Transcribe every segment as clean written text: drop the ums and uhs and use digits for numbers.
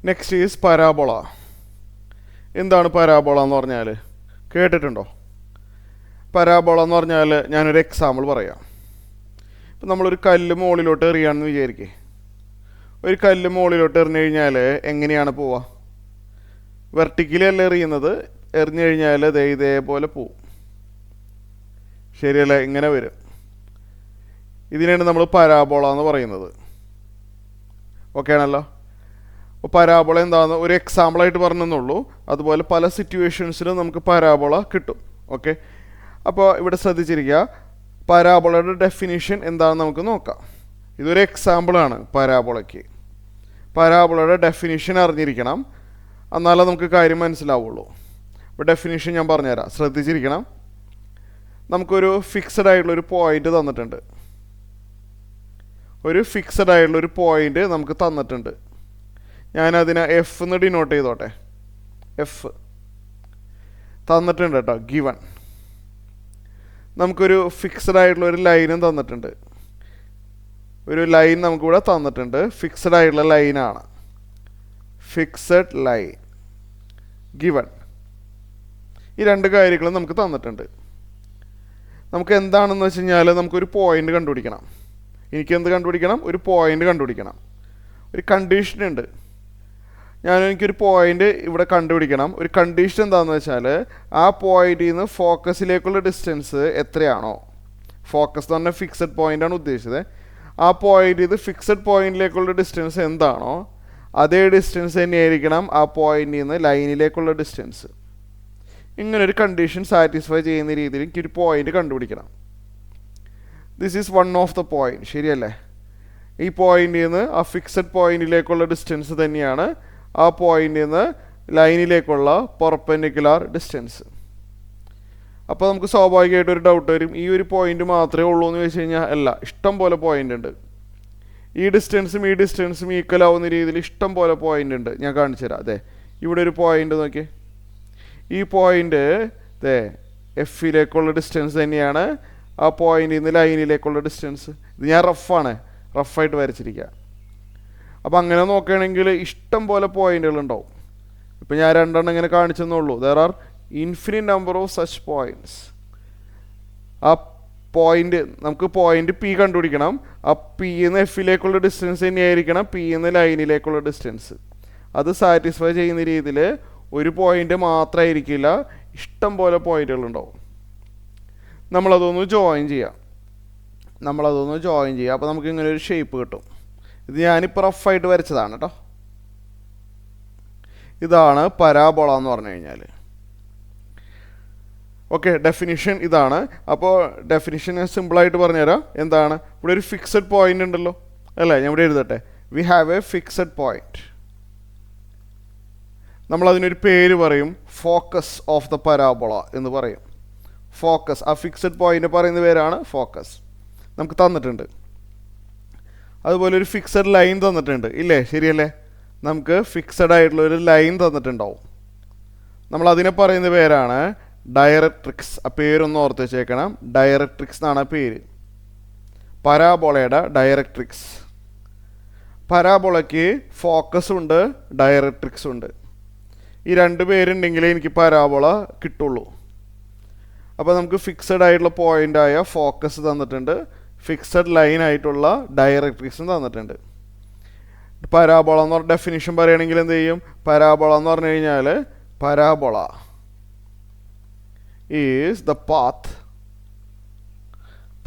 Next is parabola. എന്താണ് parabola എന്ന് പറഞ്ഞാൽ? കേട്ടിട്ടുണ്ടോ? പരാബോള എന്ന് പറഞ്ഞാൽ ഞാനൊരു എക്സാമ്പിൾ പറയാം. ഇപ്പം നമ്മളൊരു കല്ല് മുകളിലോട്ട് എറിയാണെന്ന് വിചാരിക്കേ. ഒരു കല്ല് മുകളിലോട്ട് എറിഞ്ഞു കഴിഞ്ഞാൽ എങ്ങനെയാണ് പോവുക? വെർട്ടിക്കലി അല്ല എറിയുന്നത്. എറിഞ്ഞു കഴിഞ്ഞാൽ ഇതേപോലെ പോവും. ശരിയല്ലേ? ഇങ്ങനെ വരും. ഇതിനാണ് നമ്മൾ പരാബോള എന്ന് പറയുന്നത്. ഓക്കെ ആണല്ലോ? അപ്പോൾ പരാബോള എന്താണെന്ന് ഒരു എക്സാമ്പിളായിട്ട് പറഞ്ഞെന്നുള്ളൂ. അതുപോലെ പല സിറ്റുവേഷൻസിലും നമുക്ക് പരാബോള കിട്ടും. ഓക്കെ, അപ്പോൾ ഇവിടെ ശ്രദ്ധിച്ചിരിക്കുക. പരാബോളയുടെ ഡെഫിനിഷൻ എന്താണെന്ന് നമുക്ക് നോക്കാം. ഇതൊരു എക്സാമ്പിളാണ് പരാബോളയ്ക്ക്. പരാബോളയുടെ ഡെഫിനിഷൻ അറിഞ്ഞിരിക്കണം, എന്നാലേ നമുക്ക് കാര്യം മനസ്സിലാവുള്ളൂ. അപ്പോൾ ഡെഫിനിഷൻ ഞാൻ പറഞ്ഞുതരാം, ശ്രദ്ധിച്ചിരിക്കണം. നമുക്കൊരു ഫിക്സഡ് ആയിട്ടുള്ളൊരു പോയിൻ്റ് തന്നിട്ടുണ്ട്. ഒരു ഫിക്സഡ് ആയിട്ടുള്ളൊരു പോയിൻ്റ് നമുക്ക് തന്നിട്ടുണ്ട്. ഞാനതിനെ എഫ് എന്ന് ഡിനോട്ട് ചെയ്തോട്ടെ. എഫ് തന്നിട്ടുണ്ട് കേട്ടോ, ഗിവൺ. നമുക്കൊരു ഫിക്സഡ് ആയിട്ടുള്ളൊരു ലൈനും തന്നിട്ടുണ്ട്. ഒരു ലൈൻ നമുക്കിവിടെ തന്നിട്ടുണ്ട്. ഫിക്സഡ് ആയിട്ടുള്ള ലൈനാണ്. Fixed line given. ഈ രണ്ട് കാര്യങ്ങളും നമുക്ക് തന്നിട്ടുണ്ട്. നമുക്ക് എന്താണെന്ന് വെച്ച് കഴിഞ്ഞാൽ നമുക്കൊരു പോയിൻ്റ് കണ്ടുപിടിക്കണം. എനിക്കെന്ത് കണ്ടുപിടിക്കണം? ഒരു പോയിൻ്റ് കണ്ടുപിടിക്കണം. ഒരു കണ്ടീഷൻ ഉണ്ട്. എനിക്കൊരു പോയിൻ്റ് ഇവിടെ കണ്ടുപിടിക്കണം. ഒരു കണ്ടീഷൻ എന്താണെന്ന് വെച്ചാൽ ആ പോയിന്റിൽ നിന്ന് ഫോക്കസിലേക്കുള്ള ഡിസ്റ്റൻസ് എത്രയാണോ, ഫോക്കസ് എന്ന് പറഞ്ഞാൽ ഫിക്സഡ് പോയിൻ്റാണ് ഉദ്ദേശിച്ചത്. ആ പോയിന്റ് ഇത് ഫിക്സഡ് പോയിന്റിലേക്കുള്ള ഡിസ്റ്റൻസ് എന്താണോ അതേ ഡിസ്റ്റൻസ് തന്നെയായിരിക്കണം ആ പോയിന്റിൽ നിന്ന് ലൈനിലേക്കുള്ള ഡിസ്റ്റൻസ്. ഇങ്ങനൊരു കണ്ടീഷൻ സാറ്റിസ്ഫൈ ചെയ്യുന്ന രീതിയിൽ എനിക്കൊരു പോയിന്റ് കണ്ടുപിടിക്കണം. This is one of the point. ശരിയല്ലേ? ഈ പോയിന്റിൽ നിന്ന് ആ ഫിക്സഡ് പോയിന്റിലേക്കുള്ള ഡിസ്റ്റൻസ് തന്നെയാണ് ആ പോയിന്റിൽ നിന്ന് ലൈനിലേക്കുള്ള പെർപെൻഡിക്കുലർ ഡിസ്റ്റൻസ്. അപ്പോൾ നമുക്ക് സ്വാഭാവികമായിട്ട് ഒരു ഡൗട്ട് വരും, ഈ ഒരു പോയിന്റ് മാത്രമേ ഉള്ളൂ എന്ന് ചോദിച്ചു കഴിഞ്ഞാൽ അല്ല, ഇഷ്ടം പോലെ പോയിന്റ് ഉണ്ട്. ഈ ഡിസ്റ്റൻസും ഈക്വൽ ആവുന്ന രീതിയിൽ ഇഷ്ടം പോലെ പോയിന്റ് ഉണ്ട്. ഞാൻ കാണിച്ചു തരാം. അതെ, ഇവിടെ ഒരു പോയിന്റ് നോക്കിയേ. ഈ പോയിന്റ് എഫിലേക്കുള്ള ഡിസ്റ്റൻസ് തന്നെയാണ് ആ പോയിന്റിൽ നിന്ന് ലൈനിലേക്കുള്ള ഡിസ്റ്റൻസ്. ഇത് ഞാൻ റഫായിട്ട് വരച്ചിരിക്കുക. അപ്പോൾ അങ്ങനെ നോക്കുകയാണെങ്കിൽ ഇഷ്ടം പോലെ പോയിന്റുകൾ ഉണ്ടാവും. ഇപ്പം ഞാൻ രണ്ടെണ്ണം ഇങ്ങനെ കാണിച്ചെന്നുള്ളൂ. There are infinite number of such points. ആ പോയിന്റ് നമുക്ക് പോയിന്റ് പി കണ്ടുപിടിക്കണം. ആ പി എന്ന് എഫിലേക്കുള്ള ഡിസ്റ്റൻസ് തന്നെയായിരിക്കണം പി എന്ന് ലൈനിലേക്കുള്ള ഡിസ്റ്റൻസ്. അത് സാറ്റിസ്ഫൈ ചെയ്യുന്ന രീതിയിൽ ഒരു പോയിന്റ് മാത്രമായിരിക്കില്ല, ഇഷ്ടം പോലെ പോയിന്റുകളുണ്ടാവും. നമ്മളതൊന്ന് ജോയിൻ ചെയ്യാം. അപ്പോൾ നമുക്ക് ഇങ്ങനെ ഒരു ഷേപ്പ് കിട്ടും. ഇത് ഞാനിപ്പോൾ റഫായിട്ട് വരച്ചതാണ് കേട്ടോ. ഇതാണ് പരാബോള എന്ന് പറഞ്ഞു കഴിഞ്ഞാൽ. ഓക്കെ, ഡെഫിനിഷൻ ഇതാണ്. അപ്പോൾ ഡെഫിനിഷൻ ഞാൻ സിമ്പിളായിട്ട് പറഞ്ഞുതരാം. എന്താണ്? ഇവിടെ ഒരു ഫിക്സഡ് പോയിന്റ് ഉണ്ടല്ലോ, അല്ലേ? ഞാൻ ഇവിടെ എഴുതട്ടെ. We have a fixed point. നമ്മളതിനൊരു പേര് പറയും, ഫോക്കസ് ഓഫ് ദ പരാബോള എന്ന് പറയും. ഫോക്കസ്, ആ ഫിക്സഡ് പോയിന്റ് പറയുന്ന പേരാണ് ഫോക്കസ്. നമുക്ക് തന്നിട്ടുണ്ട്. അതുപോലെ ഒരു ഫിക്സഡ് ലൈൻ തന്നിട്ടുണ്ട്, ഇല്ലേ? ശരിയല്ലേ? നമുക്ക് ഫിക്സഡ് ആയിട്ടുള്ള ഒരു ലൈൻ തന്നിട്ടുണ്ടാവും. നമ്മളതിനെ പറയുന്ന പേരാണ് ഡയറക്ട്രിക്സ്. ആ പേരൊന്ന് ഓർത്ത് വെച്ചേക്കണം. ഡയറക്ട്രിക്സ് എന്നാണ് ആ പേര്. പരാബോളയുടെ ഡയറക്ട്രിക്സ്. പരാബോളയ്ക്ക് ഫോക്കസ് ഉണ്ട്, ഡയറക്ട്രിക്സ് ഉണ്ട്. ഈ രണ്ട് പേരുണ്ടെങ്കിലേ എനിക്ക് പരാബോള കിട്ടുള്ളൂ. അപ്പോൾ നമുക്ക് ഫിക്സഡ് ആയിട്ടുള്ള പോയിൻ്റായ ഫോക്കസ് തന്നിട്ടുണ്ട്, ഫിക്സഡ് ലൈൻ ആയിട്ടുള്ള ഡയറക്ട്രിക്സും തന്നിട്ടുണ്ട്. പരാബോള എന്ന് പറഞ്ഞ ഡെഫിനിഷൻ പറയുകയാണെങ്കിൽ എന്ത് ചെയ്യും? പരാബോള എന്ന് പറഞ്ഞു കഴിഞ്ഞാൽ parabola is the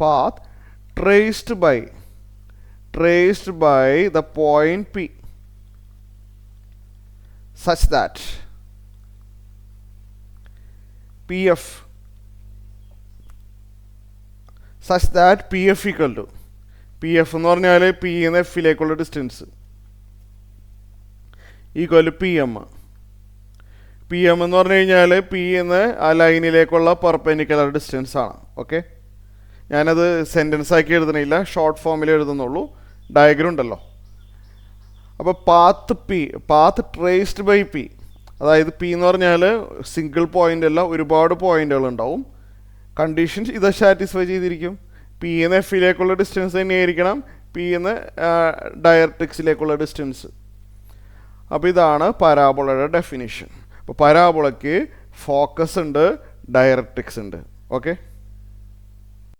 path traced by the point P such that PF equal to PF എന്ന് പറഞ്ഞാൽ പി എന്ന് എഫിലേക്കുള്ള distance equal to P M എന്ന് പറഞ്ഞു കഴിഞ്ഞാൽ പി എന്ന് ആ ലൈനിലേക്കുള്ള പെർപെൻഡിക്കുലർ ഡിസ്റ്റൻസ് ആണ്. ഓക്കെ, ഞാനത് സെൻറ്റൻസ് ആക്കി എഴുതണില്ല, ഷോർട്ട് ഫോമിൽ എഴുതുന്നുള്ളൂ. ഡയഗ്രം ഉണ്ടല്ലോ. അപ്പോൾ പാത്ത് ട്രേസ്ഡ് ബൈ പി, അതായത് പി എന്ന് പറഞ്ഞാൽ സിംഗിൾ പോയിൻ്റ് അല്ല, ഒരുപാട് പോയിൻ്റുകൾ ഉണ്ടാവും. കണ്ടീഷൻസ് ഇത് സാറ്റിസ്ഫൈ ചെയ്തിരിക്കും. പി എന്ന് എഫിലേക്കുള്ള ഡിസ്റ്റൻസ് തന്നെയായിരിക്കണം പി എന്ന് ഡയറക്ട്രിക്സിലേക്കുള്ള ഡിസ്റ്റൻസ്. അപ്പോൾ ഇതാണ് പരാബോളയുടെ ഡെഫിനിഷൻ. അപ്പോൾ പരാബോളയ്ക്ക് ഫോക്കസ് ഉണ്ട്, ഡയറക്ട്രിക്സ് ഉണ്ട്. ഓക്കെ.